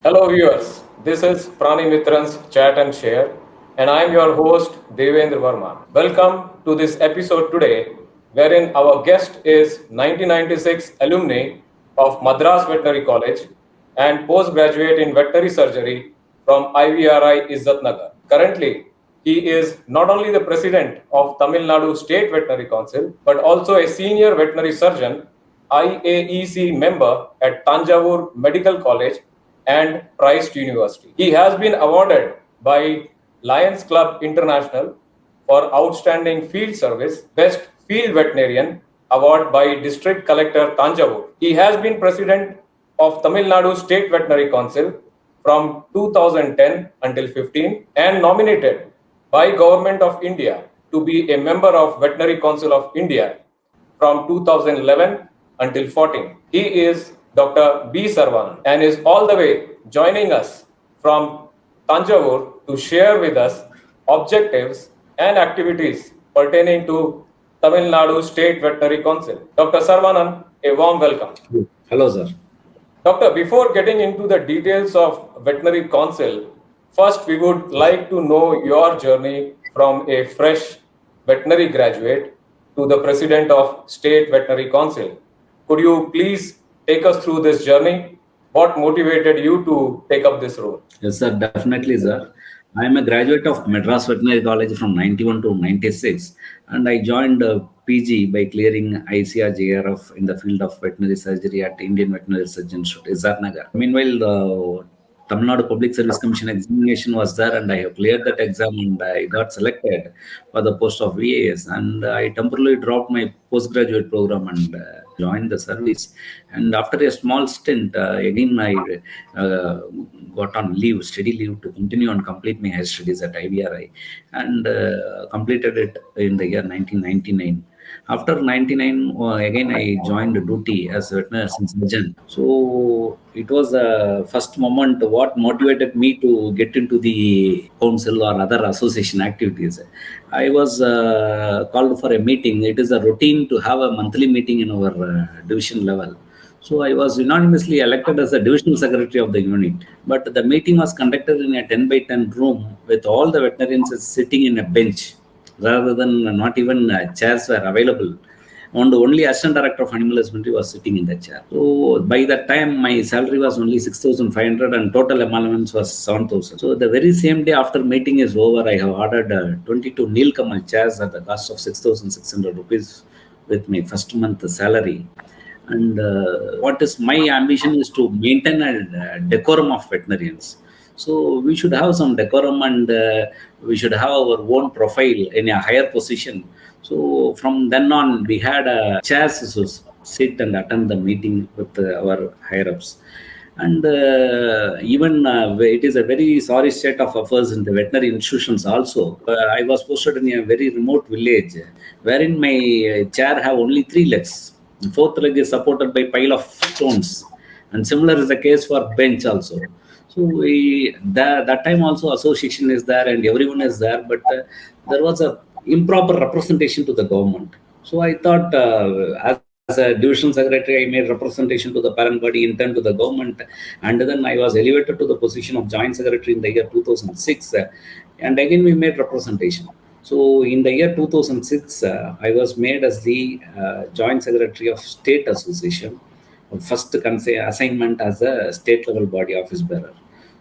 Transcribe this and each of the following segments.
Hello, viewers. This is Prani Mitran's Chat and Share, and I am your host Devendra Verma. Welcome to this episode today, wherein our guest is 1996 alumni of Madras Veterinary College and postgraduate in veterinary surgery from IVRI Izzatnagar. Currently, he is not only the president of Tamil Nadu State Veterinary Council, but also a senior veterinary surgeon, IAEC member at Tanjavur Medical College and Christ University. He has been awarded by Lions Club International for Outstanding Field Service, Best Field Veterinarian Award by District Collector Tanjavur. He has been president of Tamil Nadu State Veterinary Council from 2010 until 15 and nominated by Government of India to be a member of Veterinary Council of India from 2011 until 14. He is Dr. B. Sarvanan and is all the way joining us from Tanjavur to share with us objectives and activities pertaining to Tamil Nadu State Veterinary Council. Dr. Sarvanan, a warm welcome. Hello, sir. Doctor, before getting into the details of Veterinary Council, first we would like to know your journey from a fresh veterinary graduate to the president of State Veterinary Council. Could you please take us through this journey? What motivated you to take up this role? Yes, sir. Definitely, sir. I am a graduate of Madras Veterinary College from 91 to 96, and I joined PG by clearing ICR JRF in the field of veterinary surgery at Indian Veterinary Surgeon Institute, Izzatnagar. Meanwhile, Tamil Nadu Public Service Commission examination was there, and I have cleared that exam, and I got selected for the post of VAS. And I temporarily dropped my postgraduate program and joined the service. And after a small stint, again I got on leave, steady leave, to continue and complete my higher studies at IVRI, and completed it in the year 1999. After 99, again I joined duty as a veterinary surgeon. So it was the first moment what motivated me to get into the council or other association activities. I was called for a meeting. It is a routine to have a monthly meeting in our division level. So I was unanimously elected as the divisional secretary of the unit. But the meeting was conducted in a 10 by 10 room with all the veterinarians sitting in a bench, rather than not even chairs were available. And only assistant director of animal husbandry was sitting in the chair. So by that time, my salary was only 6,500 and total emoluments was 7,000. So the very same day after meeting is over, I have ordered 22 Nilkamal chairs at the cost of 6,600 rupees with my first month salary. And what is my ambition is to maintain a decorum of veterinarians. So we should have some decorum, and we should have our own profile in a higher position. So from then on, we had chairs to sit and attend the meeting with our higher ups. And even it is a very sorry state of affairs in the veterinary institutions also. I was posted in a very remote village wherein my chair have only 3 legs. The fourth leg is supported by pile of stones, and similar is the case for bench also. So that time also association is there and everyone is there, but there was a improper representation to the government. So I thought, as a division secretary, I made representation to the parent body, intern to the government, and then I was elevated to the position of joint secretary in the year 2006, and again we made representation. So in the year 2006, I was made as the joint secretary of State Association, first assignment as a state level body office bearer.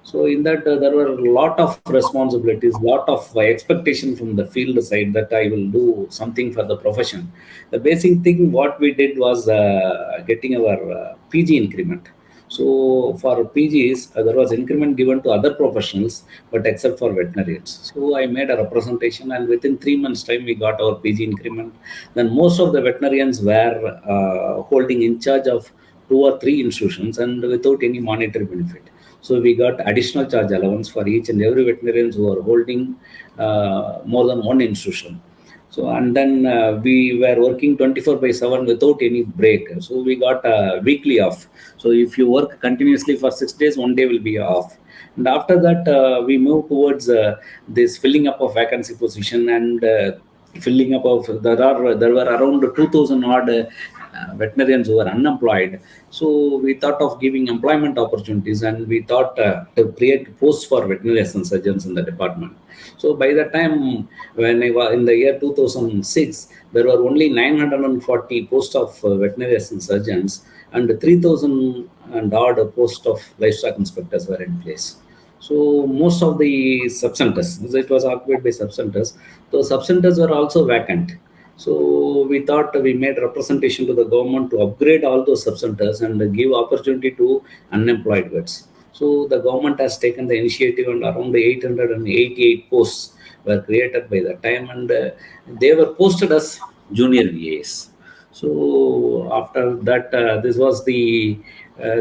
So in that, there were a lot of responsibilities, lot of expectation from the field side that I will do something for the profession. The basic thing what we did was getting our PG increment. So for PGs, there was increment given to other professionals, but except for veterinarians. So I made a representation, and within 3 months' time, we got our PG increment. Then most of the veterinarians were holding in charge of 2 or 3 institutions and without any monetary benefit. So we got additional charge allowance for each and every veterinarians who are holding more than one institution. So, and then we were working 24/7 without any break. So we got weekly off. So if you work continuously for 6 days, 1 day will be off. And after that, we move towards this filling up of vacancy position and filling up of there were around 2,000 odd veterinarians who were unemployed. So we thought of giving employment opportunities, and we thought to create posts for veterinary assistant surgeons in the department. So by the time when I was in the year 2006, there were only 940 posts of veterinary assistant surgeons, and 3,000 and odd posts of livestock inspectors were in place. So most of the subcenters, it was occupied by subcenters. Those subcenters were also vacant. So we thought we made representation to the government to upgrade all those subcenters and give opportunity to unemployed vets. So the government has taken the initiative, and around 888 posts were created by the time, and they were posted as junior VAs. So after that, this was the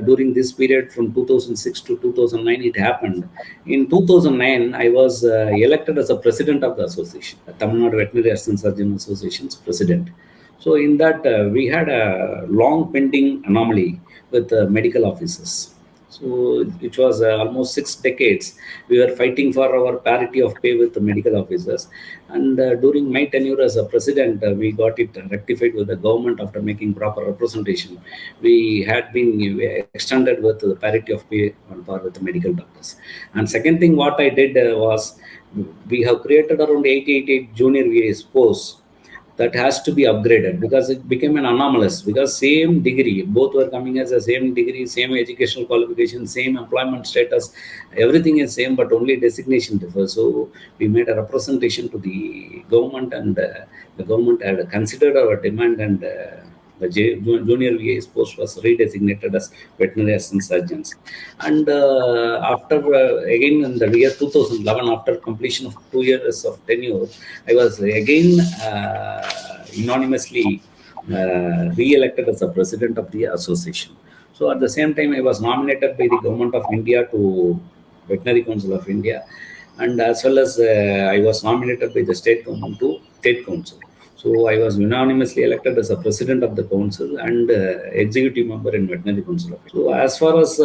during this period from 2006 to 2009, it happened. In 2009, I was elected as a president of the association, the Tamil Nadu Veterinary Assistant Surgeon Association's president. So in that, we had a long pending anomaly with medical officers. So it was almost 6 decades. We were fighting for our parity of pay with the medical officers. And during my tenure as a president, we got it rectified with the government after making proper representation. We had been extended with the parity of pay on par with the medical doctors. And second thing, what I did was we have created around 888 junior VAs posts that has to be upgraded, because it became an anomalous, because same degree, both were coming as the same degree, same educational qualification, same employment status, everything is same, but only designation differs. So we made a representation to the government, and the government had considered our demand, and the junior VA's post was redesignated as veterinary assistant surgeons. And after again in the year 2011, after completion of 2 years of tenure, I was again unanimously re-elected as the president of the association. So at the same time, I was nominated by the Government of India to Veterinary Council of India, and as well as I was nominated by the state government to State Council. So I was unanimously elected as a president of the council and executive member in Veterinary Council of India. So as far as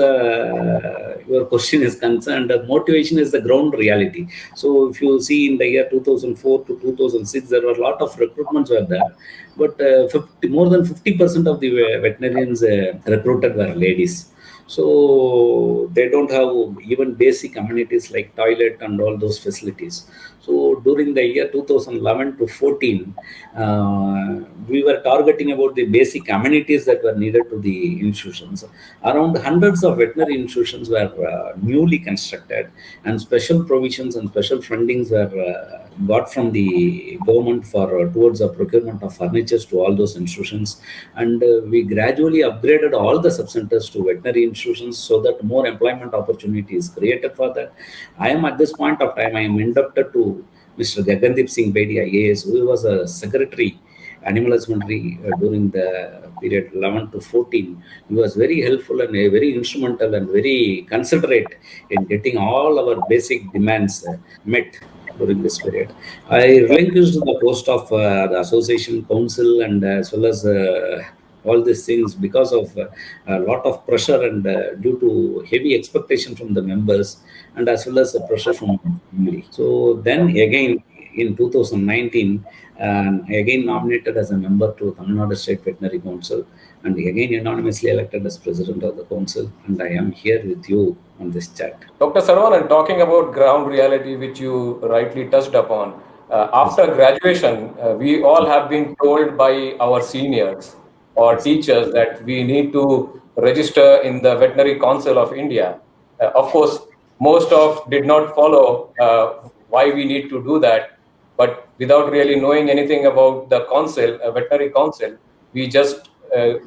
your question is concerned, motivation is the ground reality. So if you see in the year 2004 to 2006, there were a lot of recruitments were there, but more than 50% of the veterinarians recruited were ladies. So they don't have even basic amenities like toilet and all those facilities. So during the year 2011 to 14, we were targeting about the basic amenities that were needed to the institutions. Around hundreds of veterinary institutions were newly constructed, and special provisions and special fundings were got from the government for towards the procurement of furnitures to all those institutions. And we gradually upgraded all the subcenters to veterinary institutions so that more employment opportunities created for that. I am at this point of time, I am inducted to Mr. Gagandeep Singh Bedi IAS, who was a secretary animal husbandry during the period 11 to 14. He was very helpful and very instrumental and very considerate in getting all our basic demands met during this period. I relinquished the post of the association council, and as well as all these things because of a lot of pressure and due to heavy expectation from the members, and as well as the pressure from family. So then again in 2019, again nominated as a member to Tamil Nadu State Veterinary Council, and again unanimously elected as president of the council, and I am here with you on this chat. Dr. Saravanan, talking about ground reality, which you rightly touched upon, after graduation, we all have been told by our seniors or teachers that we need to register in the Veterinary Council of India. Of course, most of did not follow why we need to do that, but without really knowing anything about the council, veterinary council, we just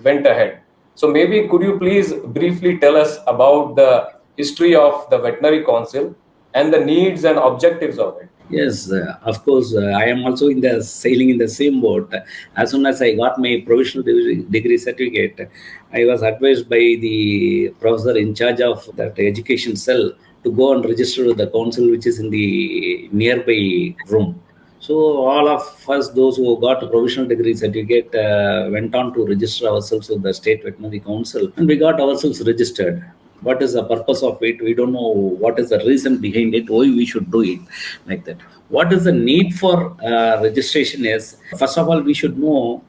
went ahead. So maybe could you please briefly tell us about the history of the veterinary council and the needs and objectives of it? Yes, of course. I am also in the sailing in the same boat. As soon as I got my provisional degree certificate, I was advised by the professor in charge of that education cell to go and register with the council, which is in the nearby room. So all of us, those who got a provisional degree certificate, went on to register ourselves with the State Veterinary Council, and we got ourselves registered. What is the purpose of it? We don't know what is the reason behind it, why we should do it like that. What is the need for registration is, first of all, we should know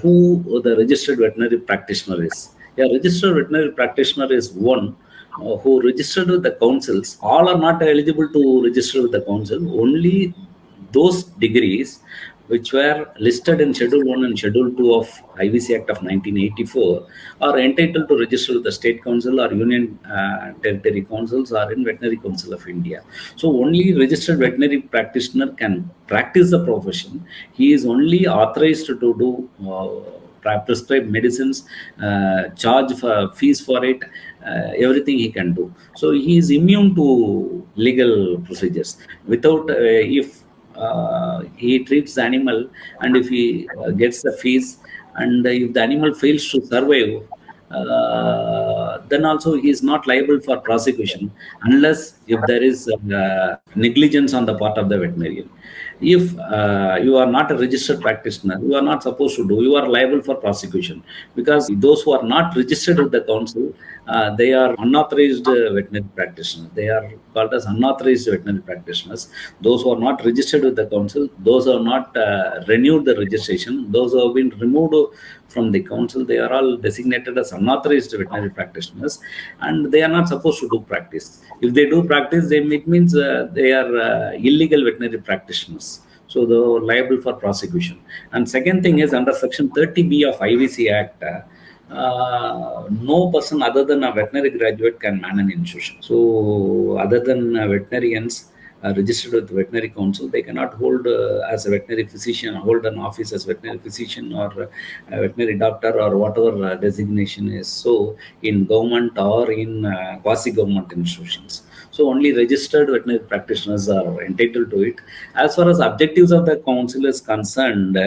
who the registered veterinary practitioner is. A registered veterinary practitioner is one who registered with the councils. All are not eligible to register with the council. Only those degrees which were listed in Schedule 1 and Schedule 2 of IVC Act of 1984 are entitled to register with the State Council or Union Territory Councils or in Veterinary Council of India. So only registered veterinary practitioner can practice the profession. He is only authorized to do prescribe medicines, charge for fees for it, everything he can do. So he is immune to legal procedures. Without, if he treats the animal and if he gets the fees and if the animal fails to survive, then also he is not liable for prosecution unless if there is negligence on the part of the veterinarian. If you are not a registered practitioner, you are not supposed to do, you are liable for prosecution, because those who are not registered with the council, they are unauthorized veterinary practitioners. They are called as unauthorized veterinary practitioners. Those who are not registered with the council, those who have not renewed the registration, those who have been removed from the council, they are all designated as unauthorized veterinary practitioners, and they are not supposed to do practice. If they do practice, then it means they are illegal veterinary practitioners. So they are liable for prosecution. And second thing is, under Section 30B of IVC Act, no person other than a veterinary graduate can man an institution. So other than veterinarians registered with veterinary council, they cannot hold as a veterinary physician, hold an office as veterinary physician or a veterinary doctor or whatever designation is so in government or in quasi-government institutions. So only registered veterinary practitioners are entitled to it. As far as objectives of the council is concerned,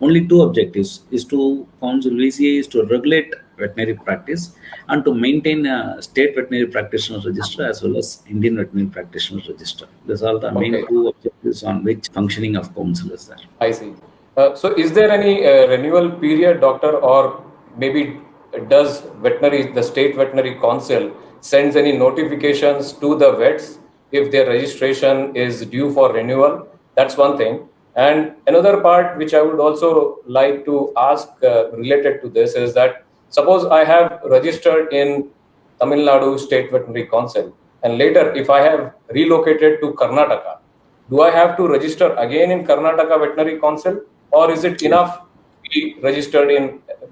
only two objectives is to council VCA is to regulate veterinary practice and to maintain a state veterinary practitioner register as well as Indian veterinary practitioner register. These are the main two objectives on which functioning of council is there. I see. So is there any renewal period, doctor, or maybe does the state veterinary council sends any notifications to the vets if their registration is due for renewal? That's one thing. And another part which I would also like to ask related to this is that suppose I have registered in Tamil Nadu State Veterinary Council, and later if I have relocated to Karnataka, do I have to register again in Karnataka Veterinary Council, or is it enough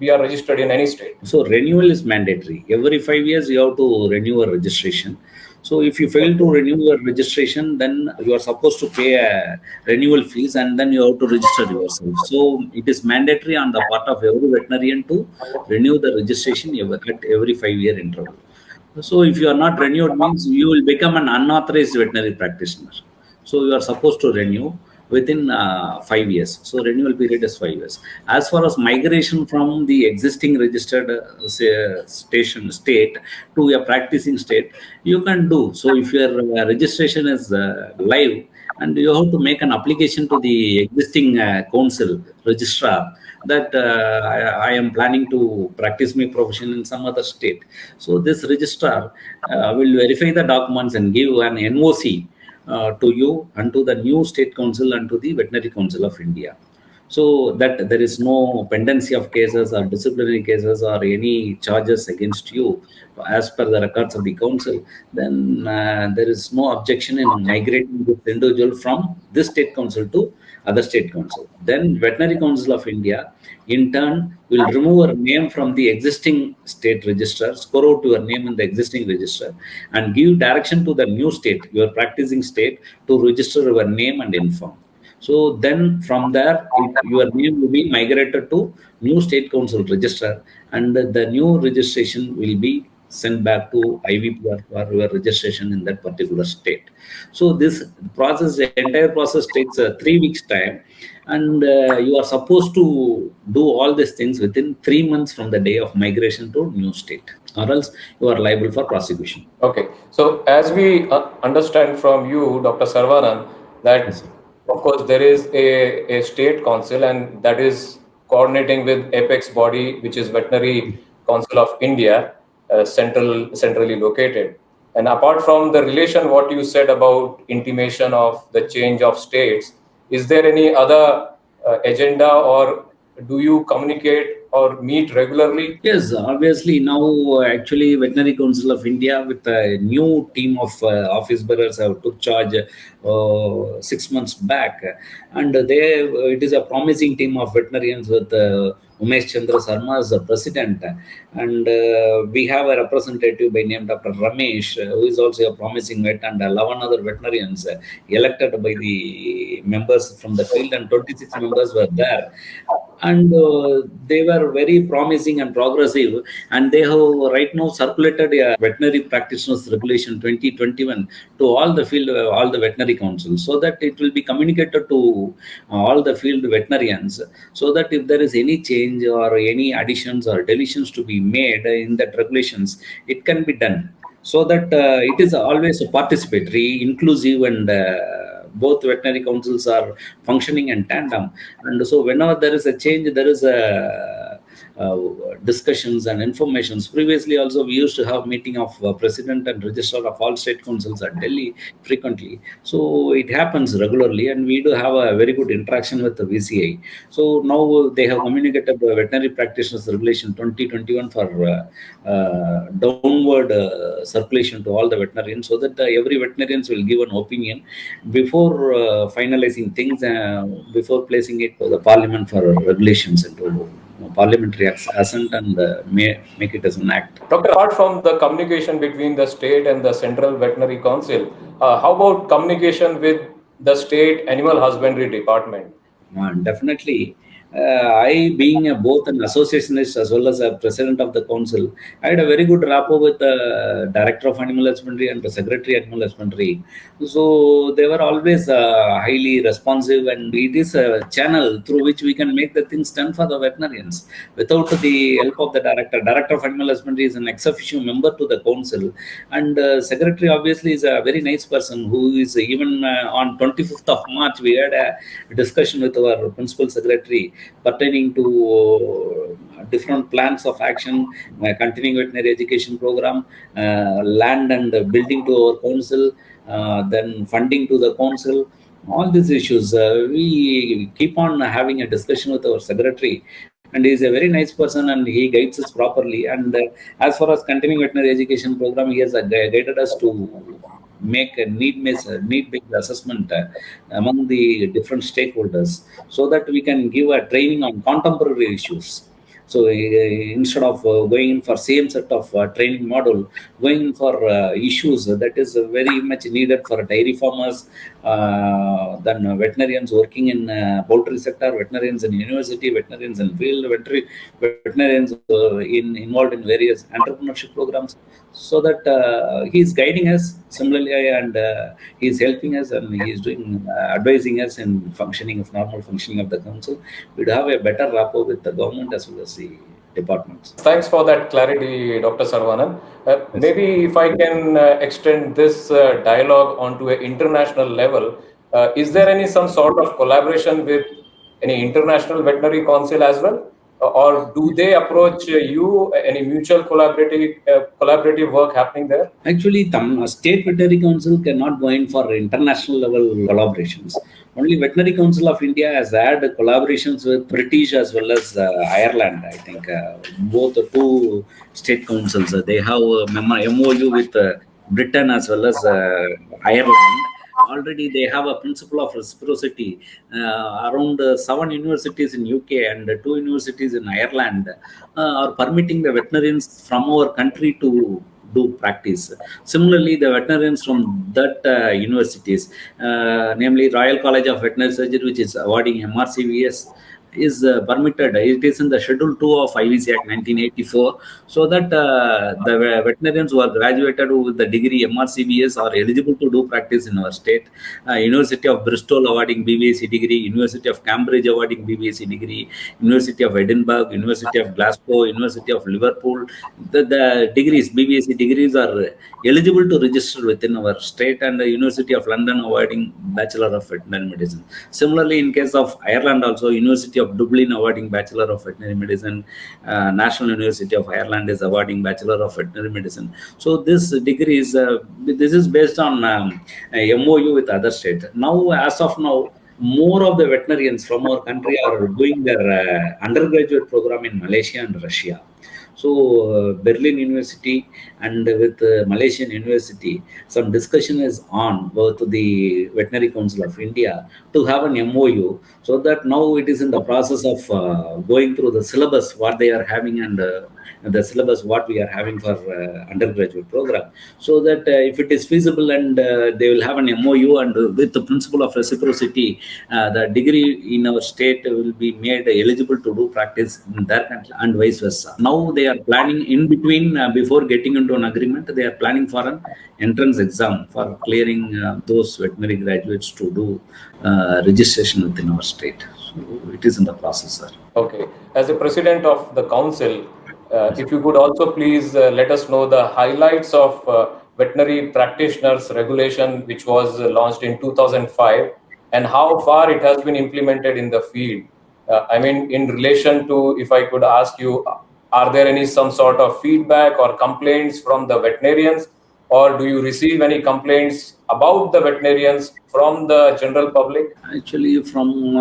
we are registered in any state? So renewal is mandatory. Every 5 years you have to renew a registration. So if you fail to renew your registration, then you are supposed to pay a renewal fees and then you have to register yourself. So it is mandatory on the part of every veterinarian to renew the registration at every 5-year interval. So if you are not renewed, means you will become an unauthorized veterinary practitioner. So you are supposed to renew within 5 years. So renewal period is 5 years. As far as migration from the existing registered state to a practicing state, you can do. So if your registration is live and you have to make an application to the existing council registrar that I am planning to practice my profession in some other state. So this registrar will verify the documents and give an NOC to you and to the new state council and to the veterinary council of India, so that there is no pendency of cases or disciplinary cases or any charges against you as per the records of the council. Then there is no objection in migrating this individual from this state council to other state council. Then veterinary council of India in turn will remove a name from the existing state register, score out your name in the existing register, and give direction to the new state, your practicing state, to register your name and inform. So then from there, your name will be migrated to new state council register, and the new registration will be sent back to IVPR for your registration in that particular state. So this process, the entire process takes 3 weeks time, and you are supposed to do all these things within 3 months from the day of migration to new state, or else you are liable for prosecution. Okay. So as we understand from you, Dr. Saravanan, that Yes, of course there is a state council and that is coordinating with apex body, which is Veterinary Council of India, centrally located. And apart from the relation, what you said about intimation of the change of states, is there any other agenda or Do you communicate or meet regularly? Yes, obviously now actually Veterinary Council of India with a new team of office bearers have took charge 6 months back, and they it is a promising team of veterinarians with Umesh Chandra Sarma as the president, and we have a representative by name Dr. Ramesh, who is also a promising vet, and 11 other veterinarians elected by the members from the field, and 26 members were there, and they were very promising and progressive, and they have right now circulated a veterinary practitioners regulation 2021 to all the field all the veterinary councils, so that it will be communicated to all the field veterinarians, so that if there is any change or any additions or deletions to be made in that regulations, it can be done, so that it is always participatory, inclusive, and both veterinary councils are functioning in tandem. And so whenever there is a change, there is a discussions and informations. Previously also we used to have meeting of president and registrar of all state councils at Delhi frequently, so it happens regularly, and we do have a very good interaction with the VCI. So now they have communicated the veterinary practitioners regulation 2021 for downward circulation to all the veterinarians, so that every veterinarians will give an opinion before finalizing things, before placing it to the parliament for regulations into parliamentary assent, and make it as an act. Doctor, apart from the communication between the state and the Central Veterinary Council, how about communication with the state animal husbandry department? Definitely. I, being both an associationist as well as a president of the council, I had a very good rapport with the director of animal husbandry and the secretary animal husbandry. So they were always highly responsive, and it is a channel through which we can make the things done for the veterinarians. Without the help of the director of animal husbandry is an ex officio member to the council, and secretary obviously is a very nice person who is even on 25th of March we had a discussion with our principal secretary pertaining to different plans of action, continuing veterinary education program, land and building to our council, then funding to the council. All these issues, we keep on having a discussion with our secretary, and he is a very nice person, and he guides us properly. And as far as continuing veterinary education program, he has guided us to make a need-based assessment among the different stakeholders, so that we can give a training on contemporary issues. So instead of going in for same set of training model, going in for issues that is very much needed for dairy farmers, then veterinarians working in poultry sector, veterinarians in university, veterinarians in field, veterinarians involved in various entrepreneurship programs, so that he is guiding us similarly, and he is helping us, and he is doing advising us in normal functioning of the council. We'd have a better rapport with the government as well as the departments. Thanks for that clarity, Dr. Sarvanan. Maybe if I can extend this dialogue onto an international level, is there some sort of collaboration with any international veterinary council as well? Or do they approach you? Any mutual collaborative work happening there? Actually, State Veterinary Council cannot go in for international level collaborations. Only Veterinary Council of India has had collaborations with British as well as Ireland. I think both the two state councils, they have a MOU with Britain as well as Ireland. Already they have a principle of reciprocity. Around 7 universities in UK and 2 universities in Ireland are permitting the veterinarians from our country to do practice. Similarly, the veterinarians from that universities, namely Royal College of Veterinary Surgery, which is awarding MRCVS, is permitted. It is in the Schedule 2 of IVC Act 1984, so that the veterinarians who are graduated with the degree MRCVS are eligible to do practice in our state. University of Bristol awarding BVAC degree, University of Cambridge awarding BVAC degree, University of Edinburgh, University of Glasgow, University of Liverpool. The degrees, BVAC degrees, are eligible to register within our state, and the University of London awarding Bachelor of Veterinary Medicine. Similarly, in case of Ireland also, University of Dublin awarding Bachelor of Veterinary Medicine, National University of Ireland is awarding Bachelor of Veterinary Medicine. So this degree is this is based on MOU with other states. Now, as of now, more of the veterinarians from our country are doing their undergraduate program in Malaysia and Russia. So, Berlin University and with Malaysian University, some discussion is on both the Veterinary Council of India to have an MOU, so that now it is in the process of going through the syllabus what they are having, and the syllabus what we are having for undergraduate program, so that if it is feasible, and they will have an MOU, and with the principle of reciprocity, the degree in our state will be made eligible to do practice in their country and vice versa. Now they are planning in between, before getting into an agreement, they are planning for an entrance exam for clearing those veterinary graduates to do registration within our state. So it is in the process, sir. Okay. As the president of the council, if you could also please let us know the highlights of veterinary practitioners regulation, which was launched in 2005, and how far it has been implemented in the field. I mean, in relation to, if I could ask you, are there any some sort of feedback or complaints from the veterinarians, or do you receive any complaints about the veterinarians from the general public? Actually, from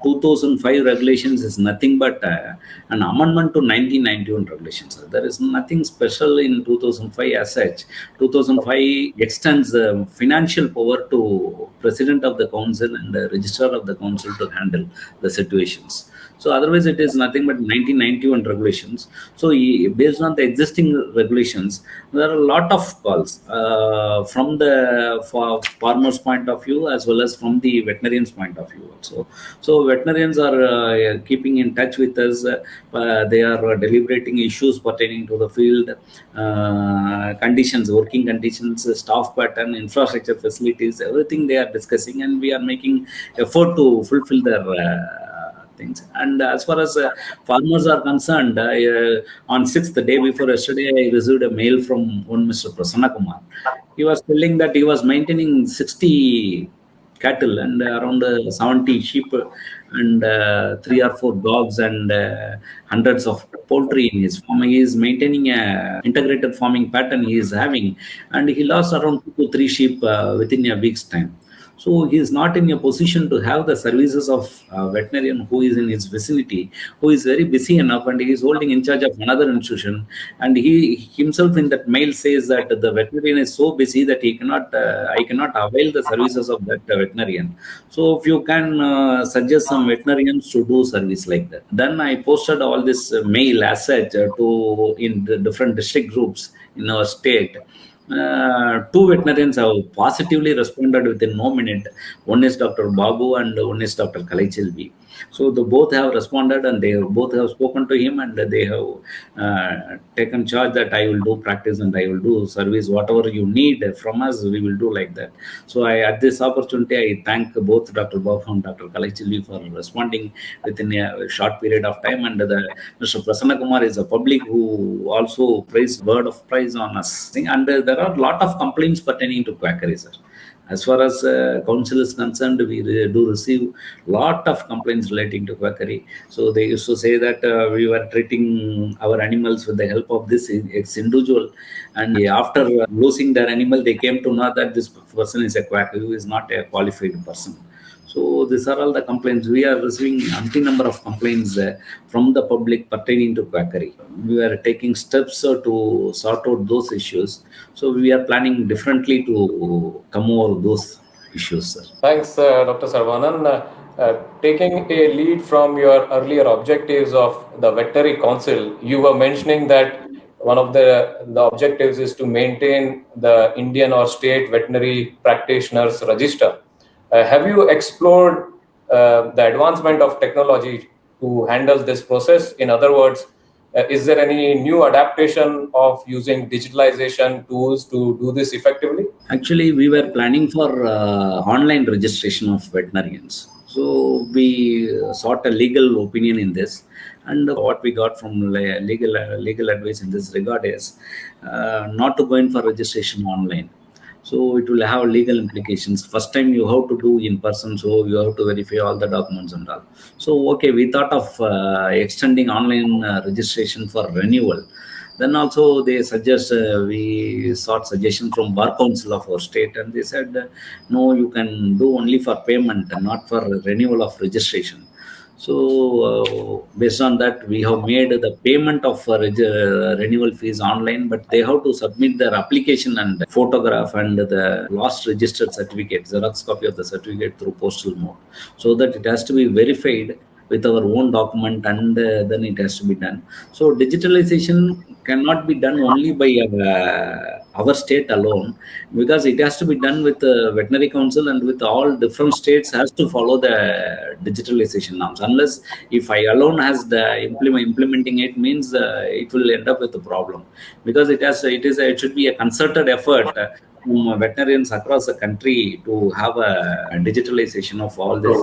2005 regulations is nothing but an amendment to 1991 regulations. There is nothing special in 2005 as such. 2005 extends the financial power to president of the council and the registrar of the council to handle the situations. So otherwise, it is nothing but 1991 regulations. So based on the existing regulations, there are a lot of calls from the farmers' point of view, as well as from the veterinarians' point of view also. So veterinarians are keeping in touch with us. They are deliberating issues pertaining to the field conditions, working conditions, staff pattern, infrastructure facilities, everything they are discussing, and we are making effort to fulfill their things. And as far as farmers are concerned, on 6th, the day before yesterday, I received a mail from one Mr. Prasanna Kumar. He was telling that he was maintaining 60 cattle and around 70 sheep and 3 or 4 dogs and hundreds of poultry in his farm. He is maintaining a integrated farming pattern he is having, and he lost around 2 to 3 sheep within a week's time. So he is not in a position to have the services of a veterinarian who is in his vicinity, who is very busy enough, and he is holding in charge of another institution. And he himself in that mail says that the veterinarian is so busy that I cannot avail the services of that veterinarian. So if you can suggest some veterinarians to do service like that. Then I posted all this mail as such to in the different district groups in our state. 2 veterinarians have positively responded within no minute. One is Dr. Babu and one is Dr. Kalaichelvi. So the both have responded, and they both have spoken to him, and they have taken charge that I will do practice and I will do service. Whatever you need from us, we will do like that. So at this opportunity, I thank both Dr. Babu and Dr. Kalaichelvi for responding within a short period of time. And Mr. Prasanna Kumar is a public who also praised word of praise on us. And there are a lot of complaints pertaining to quackery, sir. As far as council is concerned, we do receive lot of complaints relating to quackery. So they used to say that we were treating our animals with the help of this ex-individual, and after losing their animal, they came to know that this person is a quacker, who is not a qualified person. So these are all the complaints. We are receiving number of complaints from the public pertaining to quackery. We are taking steps to sort out those issues. So we are planning differently to come over those issues, sir. Thanks, Dr. Sarvanan. Taking a lead from your earlier objectives of the Veterinary Council, you were mentioning that one of the objectives is to maintain the Indian or state veterinary practitioners register. Have you explored the advancement of technology to handle this process? In other words, is there any new adaptation of using digitalization tools to do this effectively? Actually, we were planning for online registration of veterinarians. So we sought a legal opinion in this, and what we got from legal advice in this regard is not to go in for registration online. So it will have legal implications. First time you have to do in person, so you have to verify all the documents and all. So okay, we thought of extending online registration for renewal. Then also they suggest we sought suggestion from Bar Council of our state, and they said no, you can do only for payment and not for renewal of registration. So, based on that, we have made the payment of renewal fees online, but they have to submit their application and photograph and the last registered certificate, Xerox copy of the certificate through postal mode, so that it has to be verified with our own document, and then it has to be done. So, digitalization cannot be done only by our state alone, because it has to be done with the veterinary council, and with all different states has to follow the digitalization norms. Unless if I alone has the implementing it, means it will end up with a problem, because it should be a concerted effort from veterinarians across the country to have a digitalization of all this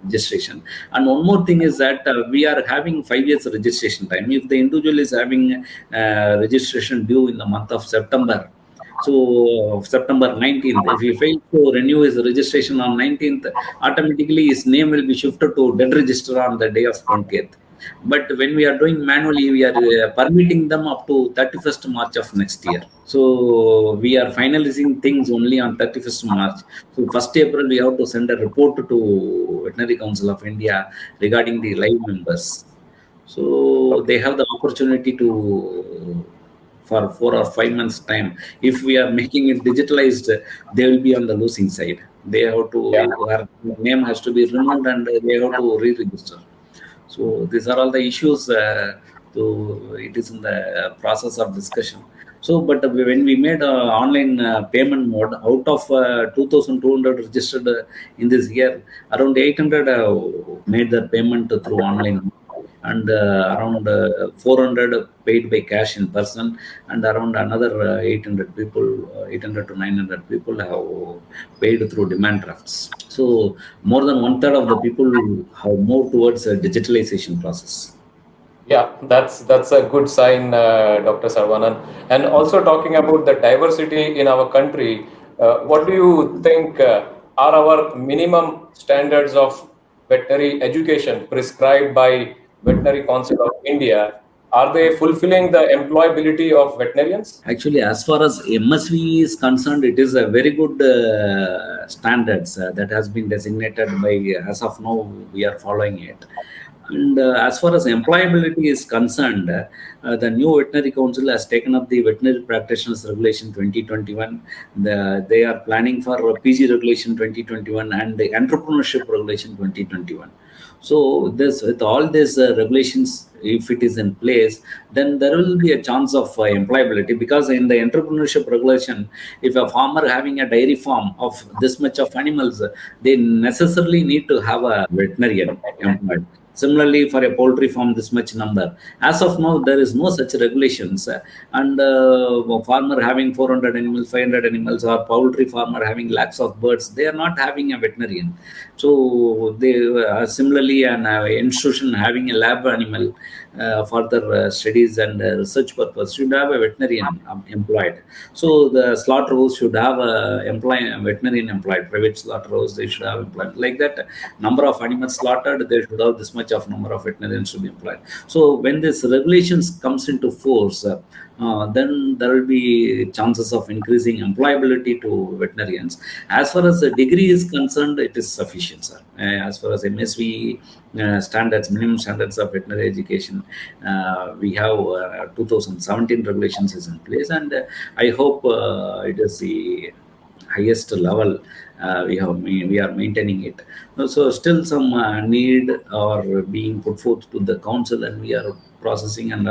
registration. And one more thing is that we are having 5 years registration time. If the individual is having registration due in the month of September, so September 19th, if he fails to renew his registration on 19th, automatically his name will be shifted to dead register on the day of 20th. But when we are doing manually, we are permitting them up to 31st March of next year. So we are finalizing things only on 31st March. So 1st April, we have to send a report to Veterinary Council of India regarding the live members. So they have the opportunity to, for 4 or 5 months time. If we are making it digitalized, they will be on the losing side. They have to, Yeah. their name has to be removed, and they have to re-register. So these are all the issues. So it is in the process of discussion. So, but when we made online payment mode, out of 2,200 registered in this year, around 800 made the payment through online, and around 400 paid by cash in person, and around another 800 people, 800 to 900 people have paid through demand drafts. So more than one third of the people have moved towards a digitalization process. Yeah, that's a good sign, Dr. Sarvanan. And also talking about the diversity in our country, what do you think are our minimum standards of veterinary education prescribed by Veterinary Council of India? Are they fulfilling the employability of veterinarians? Actually, as far as MSV is concerned, it is a very good standards that has been designated by. As of now, we are following it. And as far as employability is concerned, the new veterinary council has taken up the veterinary practitioners regulation 2021. They are planning for PG regulation 2021 and the entrepreneurship regulation 2021. So this, with all these regulations, if it is in place, then there will be a chance of employability, because in the entrepreneurship regulation, if a farmer having a dairy farm of this much of animals, they necessarily need to have a veterinarian employed. Similarly, for a poultry farm, this much number. As of now, there is no such regulations. And farmer having 400 animals, 500 animals, or poultry farmer having lakhs of birds, they are not having a veterinarian. So they similarly, an institution having a lab animal for their studies and research purpose should have a veterinarian employed. So the slaughterhouse should have a veterinarian employed. Private slaughterhouse, they should have employed. Like that, number of animals slaughtered, they should have this much of number of veterinarians to be employed. So when this regulations comes into force, then there will be chances of increasing employability to veterinarians. As far as the degree is concerned, it is sufficient, sir. As far as MSV standards, minimum standards of veterinary education, we have 2017 regulations is in place, and I hope it is the highest level. We are maintaining it. So still some need are being put forth to the council, and we are processing, and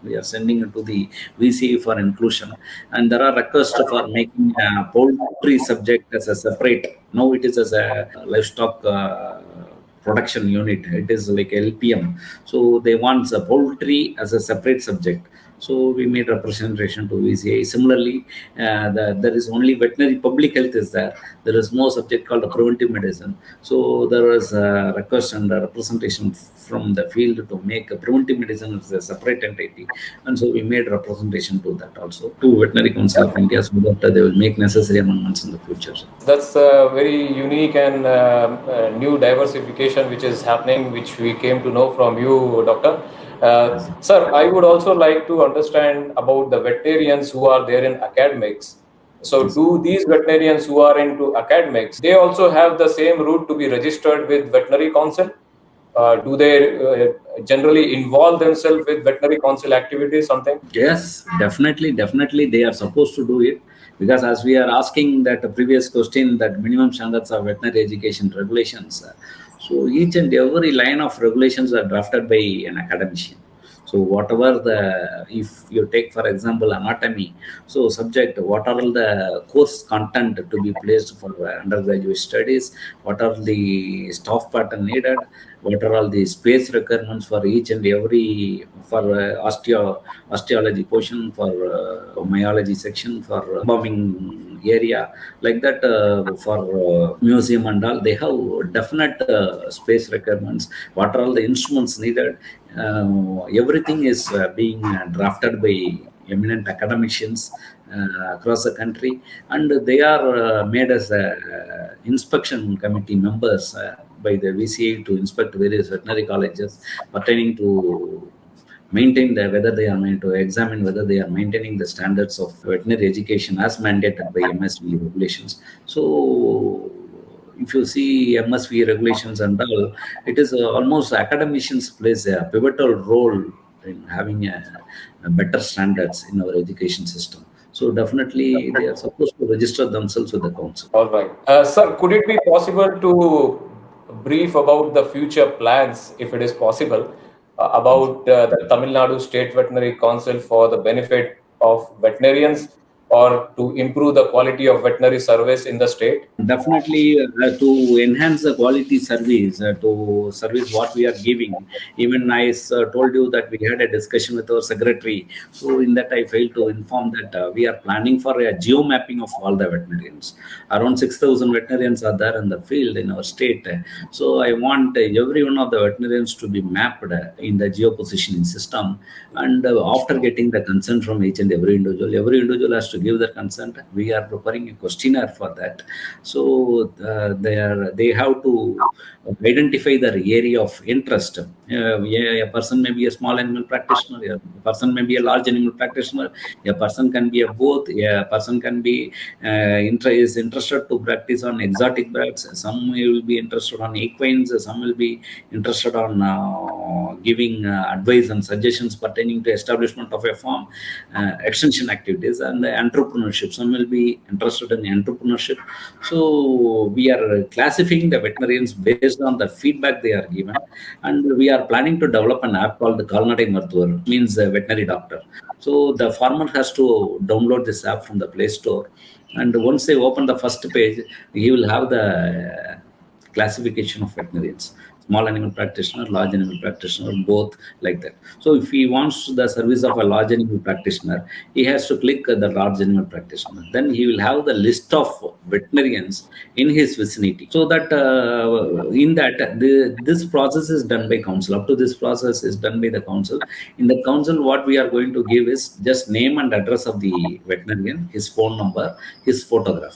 we are sending it to the VCA for inclusion. And there are requests for making poultry subject as a separate. Now it is as a livestock production unit. It is like LPM. So they want the poultry as a separate subject. So we made representation to VCI. Similarly, there is only veterinary public health is there. There is no subject called preventive medicine. So there was a request and a representation from the field to make a preventive medicine as a separate entity. And so we made representation to that also, to Veterinary Council of India, so that they will make necessary amendments in the future. That's a very unique and new diversification which is happening, which we came to know from you, Doctor. Sir, I would also like to understand about the veterinarians who are there in academics. So, do these veterinarians who are into academics, they also have the same route to be registered with Veterinary Council? Do they generally involve themselves with Veterinary Council activities, something? Yes, definitely they are supposed to do it, because as we are asking that previous question, that minimum standards of veterinary education regulations, so each and every line of regulations are drafted by an academician. So whatever if you take for example anatomy, so subject, what are all the course content to be placed for undergraduate studies, what are the staff pattern needed, what are all the space requirements for each and every, for osteology portion, for myology section, for bombing area, like that, for museum and all, they have definite space requirements, what are all the instruments needed. Everything is being drafted by eminent academicians across the country, and they are made as inspection committee members by the VCA to inspect various veterinary colleges pertaining to maintain the, whether they are meant to examine whether they are maintaining the standards of veterinary education as mandated by MSV regulations. So if you see MSV regulations and all, it is almost academicians plays a pivotal role in having a better standards in our education system. So definitely they are supposed to register themselves with the council. All right. Sir, could it be possible to brief about the future plans, if it is possible, about the Tamil Nadu State Veterinary Council for the benefit of veterinarians or to improve the quality of veterinary service in the state? Definitely, to enhance the quality service, to service what we are giving. Even I told you that we had a discussion with our secretary. So in that, I failed to inform that we are planning for a geo mapping of all the veterinarians. Around 6,000 veterinarians are there in the field in our state. So I want every one of the veterinarians to be mapped in the geo positioning system. And after getting the consent from each and every individual has to give their consent. We are preparing a questionnaire for that. So they have to identify their area of interest. A person may be a small animal practitioner, a person may be a large animal practitioner, a person can be a both, a person can be is interested to practice on exotic birds, some will be interested on equines, some will be interested on giving advice and suggestions pertaining to establishment of a farm, extension activities, and entrepreneurship. Some will be interested in entrepreneurship. So we are classifying the veterinarians based on the feedback they are given, and we are planning to develop an app called the Kalnadai Marthuvar, means veterinary doctor. So the farmer has to download this app from the Play Store, and once they open the first page, he will have the classification of veterinarians: small animal practitioner, large animal practitioner, both, like that. So if he wants the service of a large animal practitioner, he has to click the large animal practitioner. Then he will have the list of veterinarians in his vicinity. So that in that this process is done by council. Up to this process is done by the council. In the council, what we are going to give is just name and address of the veterinarian, his phone number, his photograph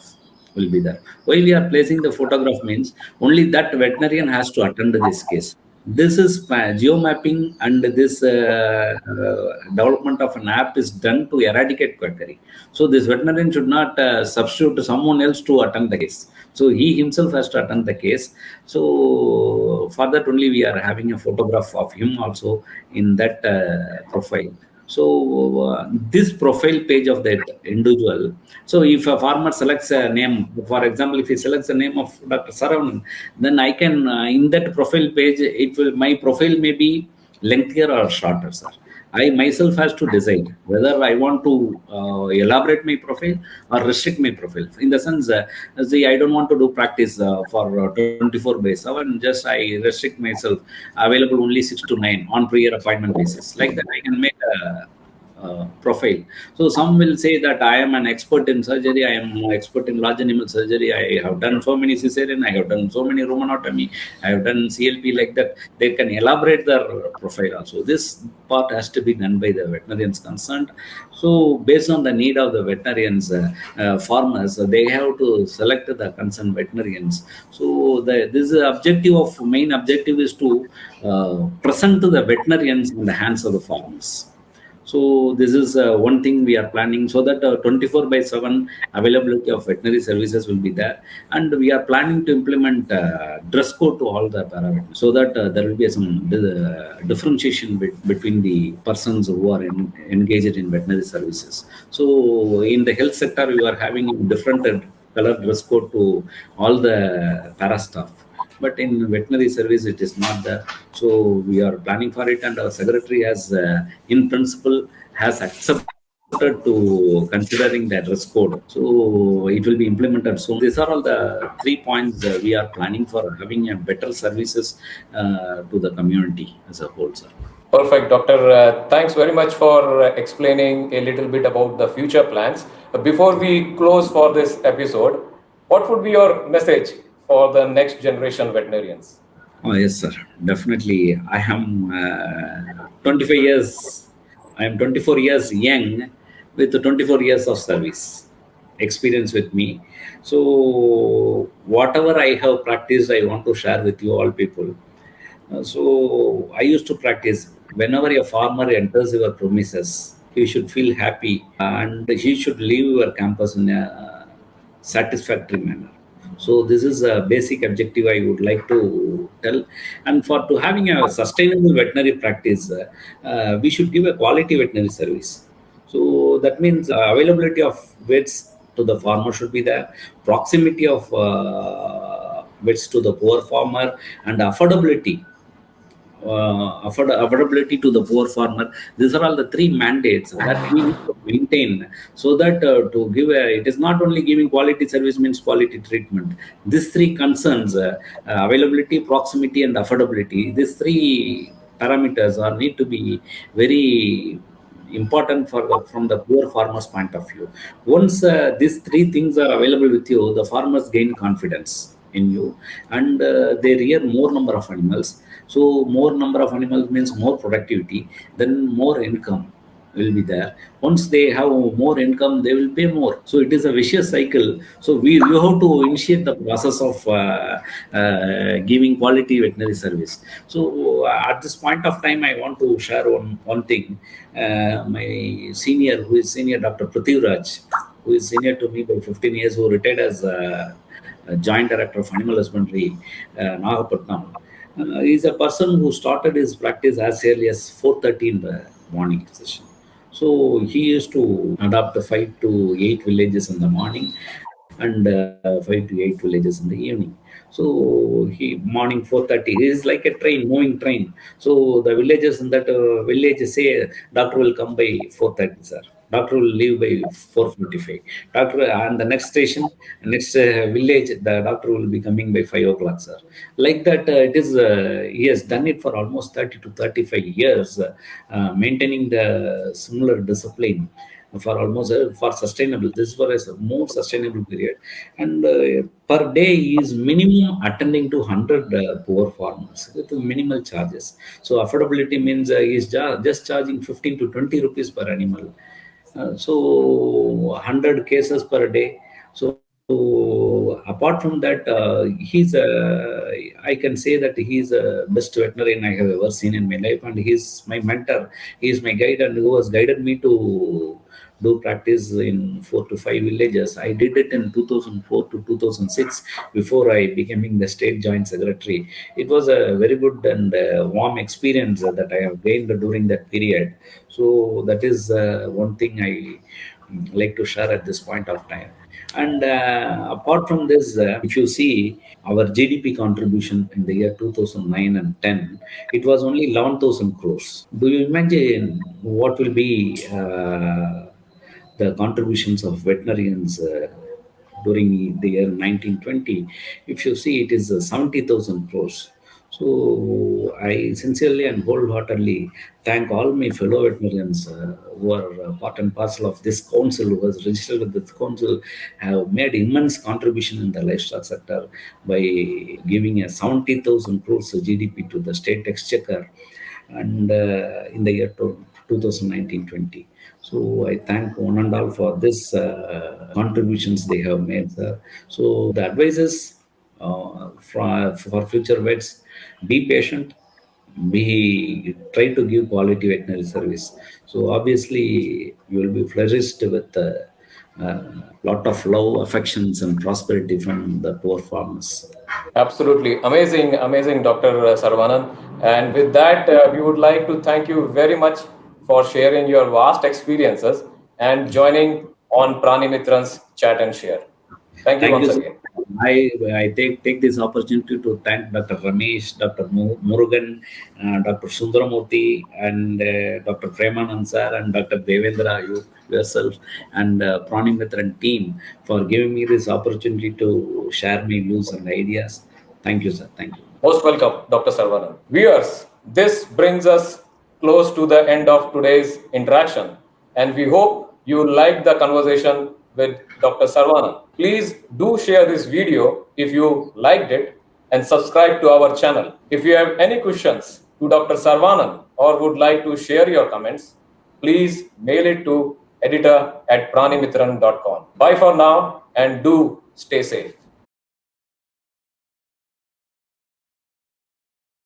will be there. Why we are placing the photograph means only that veterinarian has to attend this case. This is geo mapping, and this development of an app is done to eradicate quackery. So this veterinarian should not substitute someone else to attend the case. So he himself has to attend the case. So for that only we are having a photograph of him also in that profile. So this profile page of that individual. So if a farmer selects a name, for example, if he selects the name of Dr. Saravanan, then I can in that profile page, it will, my profile may be lengthier or shorter, sir. I myself has to decide whether I want to elaborate my profile or restrict my profile. In the sense, see, I don't want to do practice for 24/7. Just I restrict myself, available only 6 to 9 on prior appointment basis. Like that, I can make profile. So some will say that I am an expert in surgery, I am an expert in large animal surgery, I have done so many cesarean, I have done so many rheumatology, I have done CLP, like that. They can elaborate their profile also. This part has to be done by the veterinarians concerned. So based on the need of the veterinarians, farmers, they have to select the concerned veterinarians. So this objective of main objective is to present to the veterinarians in the hands of the farmers. So this is one thing we are planning, so that 24 by 7 availability of veterinary services will be there, and we are planning to implement dress code to all the parameters, so that there will be some differentiation between the persons who are engaged in veterinary services. So in the health sector, we are having different color dress code to all the para staff, but in veterinary service it is not there. So we are planning for it, and our secretary has in principle has accepted to considering the dress code, so it will be implemented soon. These are all the 3 points we are planning for having a better services to the community as a whole, sir. Perfect, Doctor. Thanks very much for explaining a little bit about the future plans. Before we close for this episode, what would be your message for the next generation veterinarians? Oh, yes, sir. Definitely. I am 25 years, I am 24 years young with 24 years of service experience with me. So, whatever I have practiced, I want to share with you all people. So, I used to practice whenever a farmer enters your premises, he should feel happy and he should leave your campus in a satisfactory manner. So this is a basic objective I would like to tell. And for to having a sustainable veterinary practice, we should give a quality veterinary service. So that means availability of vets to the farmer should be there, proximity of vets to the poor farmer, and affordability to the poor farmer. These are all the three mandates that we need to maintain, so that to give it is not only giving quality service means quality treatment. These three concerns, availability, proximity, and affordability, these three parameters are need to be very important for from the poor farmers point of view. Once these three things are available with you, the farmers gain confidence in you, and they rear more number of animals. So more number of animals means more productivity, then more income will be there. Once they have more income, they will pay more. So it is a vicious cycle. So you have to initiate the process of giving quality veterinary service. So at this point of time, I want to share one thing. My senior, who is senior, Dr. Prithviraj, who is senior to me by 15 years, who retired as joint director of animal husbandry, Nagapatnam. He's a person who started his practice as early as 4:30 in the morning session. So he used to adopt the 5 to 8 villages in the morning, and 5 to 8 villages in the evening. So he morning 4:30 is like a train, moving train. So the villages in that village say doctor will come by 4:30, sir. Doctor will leave by 4:45. Doctor and the next station, next village, the doctor will be coming by 5 o'clock, sir. Like that, it is. He has done it for almost 30 to 35 years, maintaining the similar discipline for almost for sustainable. This was a more sustainable period, and per day he is minimum attending to 100 poor farmers with minimal charges. So affordability means he is just charging 15 to 20 rupees per animal. So 100 cases per day. So apart from that, I can say that he's the best veterinarian I have ever seen in my life, and he's my mentor. He is my guide, and who has guided me to do practice in 4 to 5 villages. I did it in 2004 to 2006 before I becoming the state joint secretary. It was a very good and warm experience that I have gained during that period. So that is one thing I like to share at this point of time. And apart from this, if you see our GDP contribution in the year 2009 and 10, it was only 11,000 crores. Do you imagine what will be the contributions of veterinarians during the year 1920? If you see, it is 70,000 crores. So I sincerely and wholeheartedly thank all my fellow veterinarians who are part and parcel of this council, who was registered with this council, have made immense contribution in the livestock sector by giving a 70,000 crores GDP to the state exchequer, and in the year 2019-20. So I thank one and all for this contributions they have made, sir. So the advices for future vets: be patient, be try to give quality veterinary service. So obviously you will be flourished with a lot of love, affections, and prosperity from the poor farmers. Absolutely. Amazing, amazing, Dr. Saravanan. And with that, we would like to thank you very much for sharing your vast experiences and joining on Prani Mitran's Chat and Share. Thank you Thank you, once sir. again. I take this opportunity to thank Dr. Ramesh, Dr. Murugan, Dr. Sundaramurthy, and Dr. Premanand sir, and Dr. Devendra, you yourself, and Prani Mitran team for giving me this opportunity to share my views and ideas. Thank you, sir. Thank you. Most welcome, Dr. Saravanan. Viewers, this brings us close to the end of today's interaction, and we hope you liked the conversation with Dr. Saravanan. Please do share this video if you liked it and subscribe to our channel. If you have any questions to Dr. Saravanan or would like to share your comments, please mail it to editor@pranimitran.com. Bye for now and do stay safe.